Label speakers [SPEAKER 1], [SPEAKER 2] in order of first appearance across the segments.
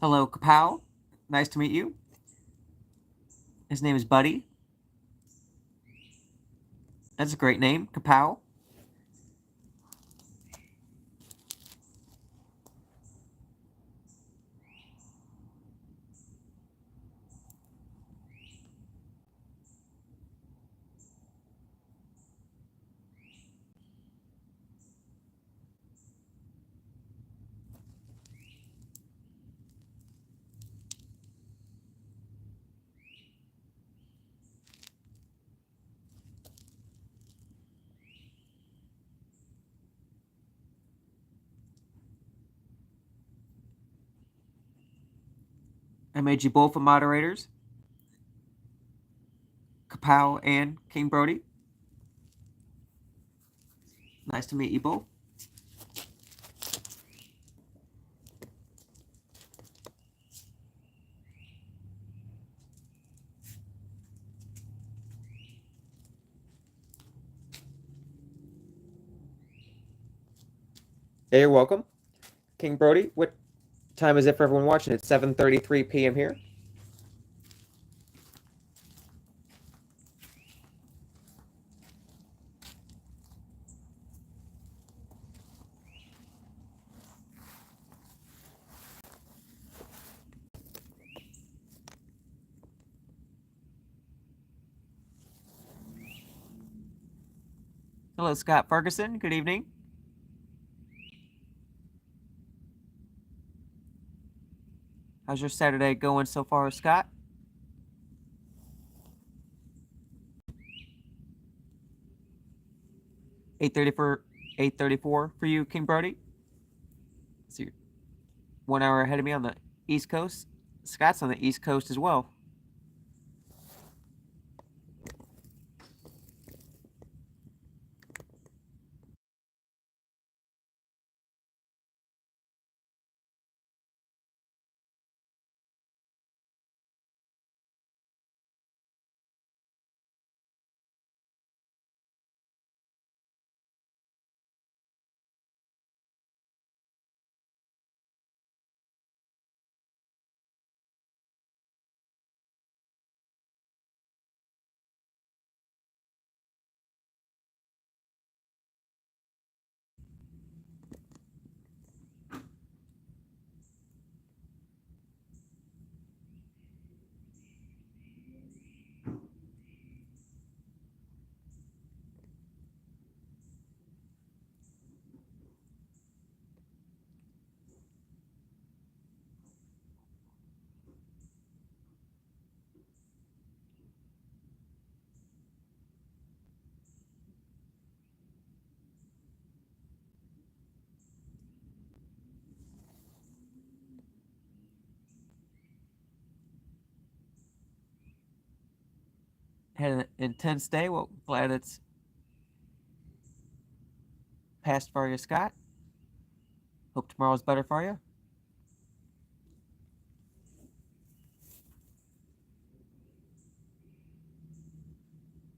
[SPEAKER 1] Hello, Kapow. Nice to meet you. His name is Buddy. That's a great name, Kapow. I made you both moderators, Kapow and King Brody. Nice to meet you both. Hey, you're welcome. King Brody, what time is it for everyone watching? It's 7:33 p.m. here. Hello, Scott Ferguson. Good evening. How's your Saturday going so far, Scott? 8:34 for you, King Brody. So you're 1 hour ahead of me on the East Coast. Scott's on the East Coast as well. Had an intense day. Well, glad it's passed for you, Scott. Hope tomorrow's better for you.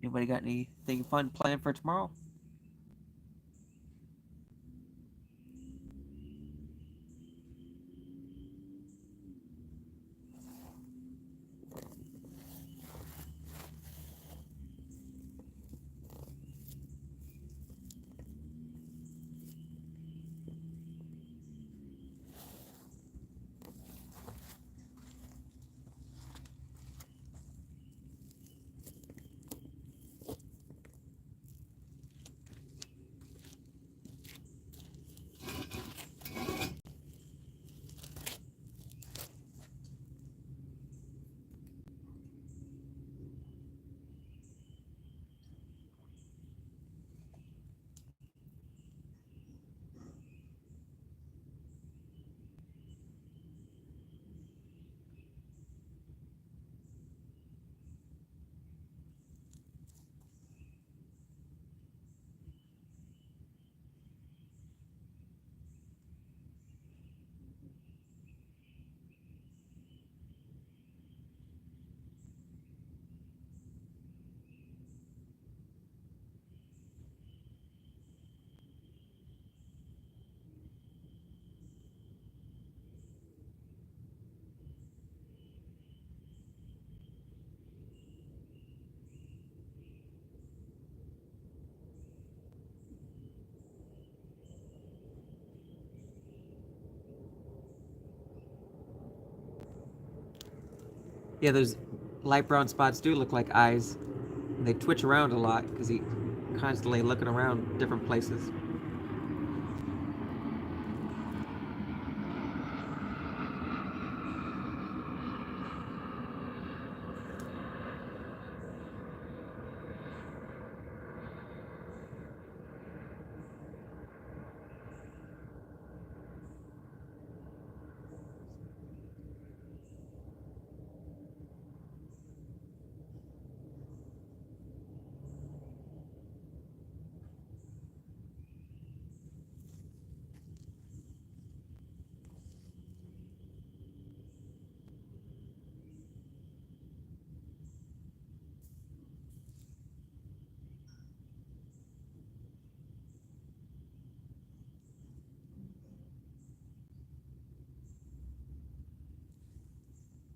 [SPEAKER 1] Anybody got anything fun planned for tomorrow? Yeah, those light brown spots do look like eyes. And they twitch around a lot because he's constantly looking around different places.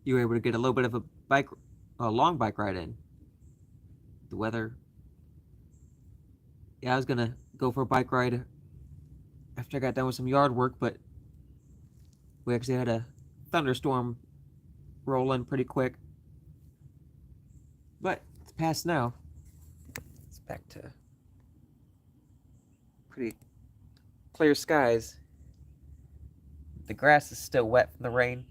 [SPEAKER 1] You were able to get a little bit of a long bike ride in. The weather. Yeah, I was gonna go for a bike ride after I got done with some yard work, but we actually had a thunderstorm roll in pretty quick. But it's past now. It's back to pretty clear skies. The grass is still wet from the rain.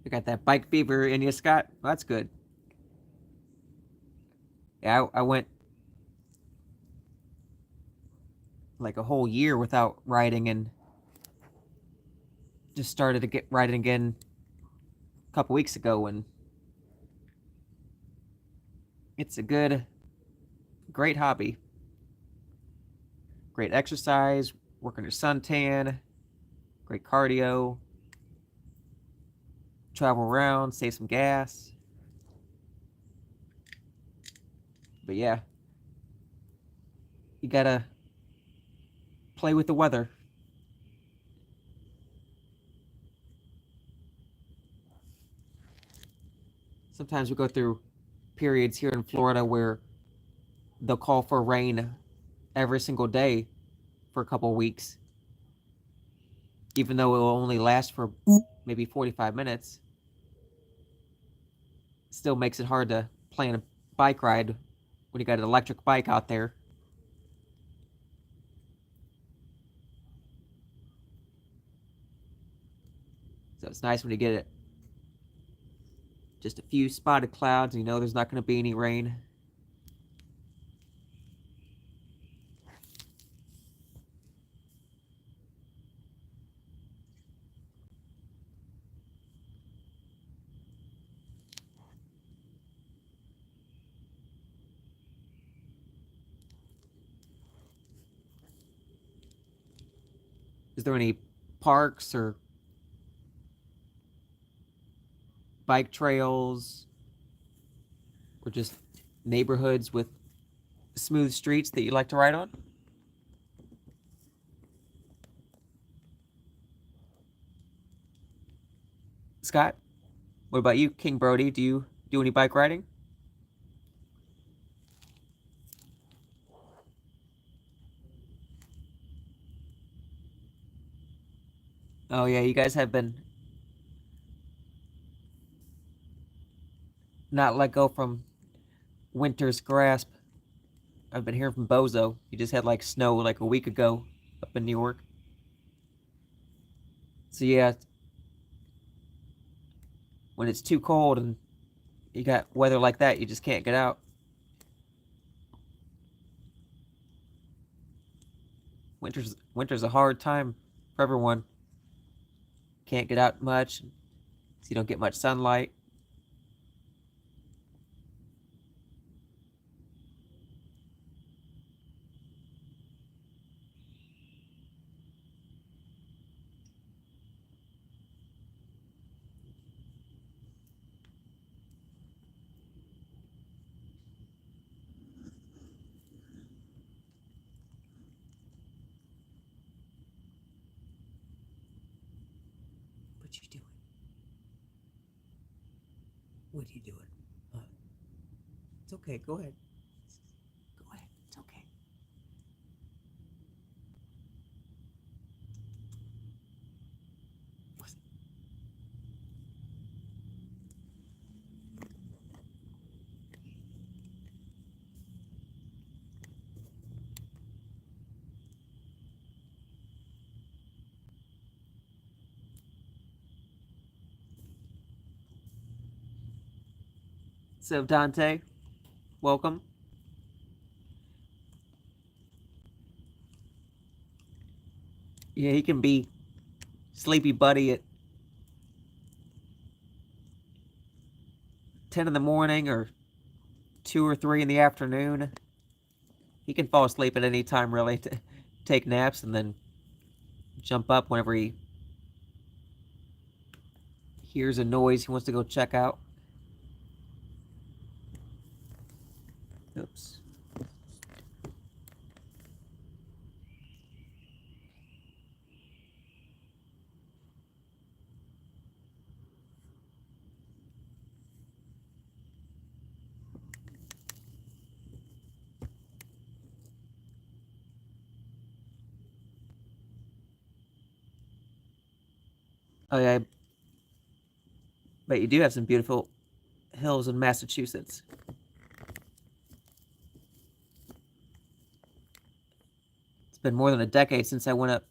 [SPEAKER 1] You got that bike fever in you, Scott? Well, that's good. Yeah, I went like a whole year without riding and just started to get riding again a couple weeks ago, and it's a great hobby. Great exercise, working your suntan, great cardio, travel around, save some gas. But yeah, you gotta play with the weather. Sometimes we go through periods here in Florida where they'll call for rain every single day for a couple of weeks, even though it will only last for maybe 45 minutes. Still makes it hard to plan a bike ride when you got an electric bike out there. So it's nice when you get it. Just a few spotted clouds, and you know there's not going to be any rain. Is there any parks or bike trails or just neighborhoods with smooth streets that you like to ride on? Scott, what about you, King Brody? Do you do any bike riding? Oh yeah, you guys have been not let go from winter's grasp. I've been hearing from Bozo. He just had like snow like a week ago up in New York. So yeah, when it's too cold and you got weather like that, you just can't get out. Winter's a hard time for everyone. Can't get out much, so you don't get much sunlight. What you doing? What are you doing? It's okay. Go ahead. Go ahead. It's okay. So Dante, welcome. Yeah, he can be sleepy buddy at 10 in the morning or 2 or 3 in the afternoon. He can fall asleep at any time, really, to take naps and then jump up whenever he hears a noise he wants to go check out. Oops. Oh yeah, I bet you do have some beautiful hills in Massachusetts. It's been more than a decade since I went up,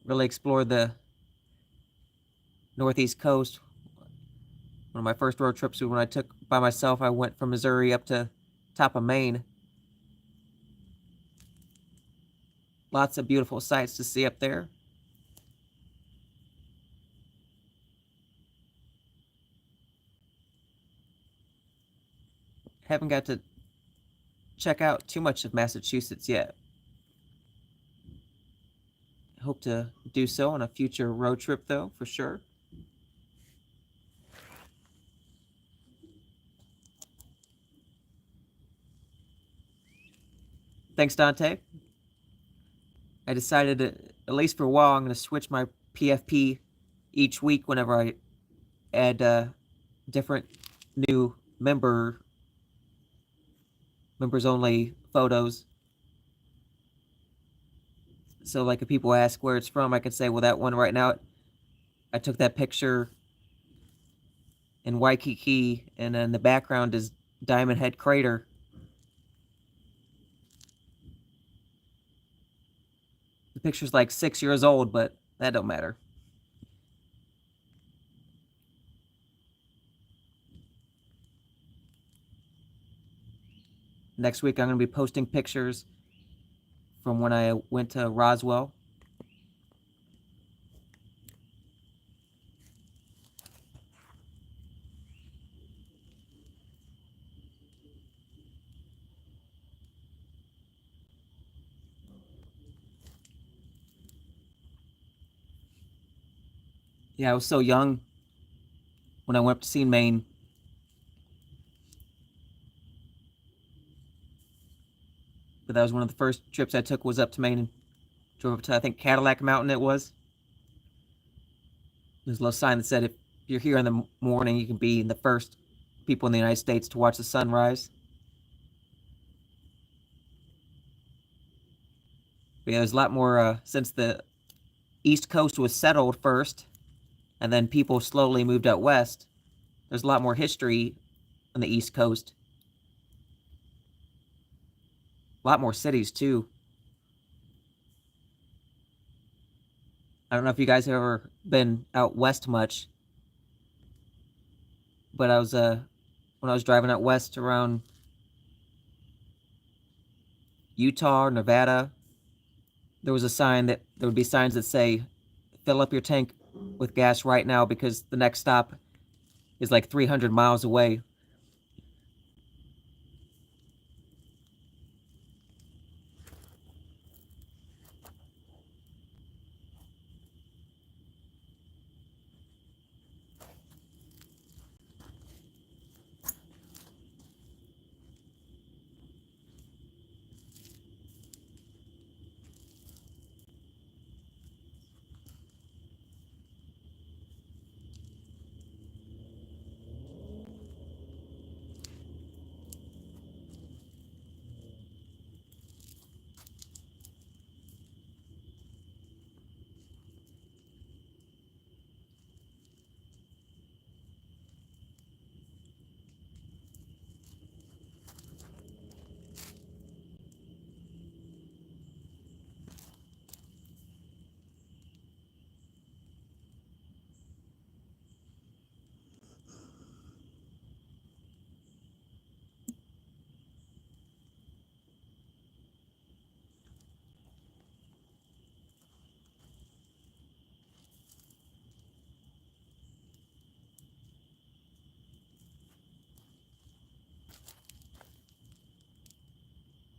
[SPEAKER 1] really explored the Northeast coast. One of my first road trips was when I took by myself. I went from Missouri up to top of Maine. Lots of beautiful sights to see up there. Haven't got to check out too much of Massachusetts yet. Hope to do so on a future road trip, though, for sure. Thanks, Dante. I decided to, at least for a while, I'm going to switch my PFP each week whenever I add different new members only photos. So like if people ask where it's from, I can say, well, that one right now, I took that picture in Waikiki, and then the background is Diamond Head Crater. The picture's like 6 years old, but that don't matter. Next week, I'm going to be posting pictures from when I went to Roswell. Yeah, I was so young when I went up to see Maine. But that was one of the first trips I took, was up to Maine and drove up to, I think, Cadillac Mountain it was. There's a little sign that said if you're here in the morning, you can be the first people in the United States to watch the sunrise. But yeah, there's a lot more, since the East Coast was settled first, and then people slowly moved out west, there's a lot more history on the East Coast. A lot more cities, too. I don't know if you guys have ever been out west much, but when I was driving out west around Utah or Nevada, there was a sign that there would be signs that say, fill up your tank with gas right now because the next stop is like 300 miles away.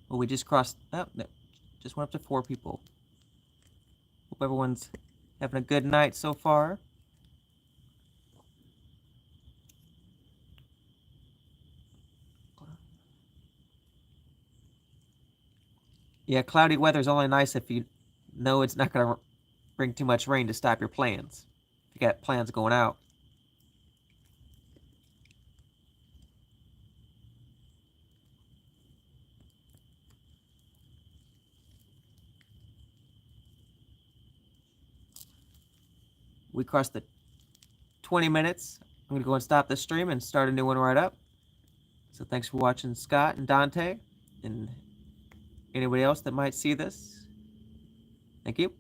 [SPEAKER 1] Well, we just crossed. Oh, no, just went up to 4 people. Hope everyone's having a good night so far. Yeah, cloudy weather is only nice if you know it's not going to bring too much rain to stop your plans. If you got plans going out. We crossed the 20 minutes. I'm going to go and stop the stream and start a new one right up. So thanks for watching, Scott and Dante, and anybody else that might see this. Thank you.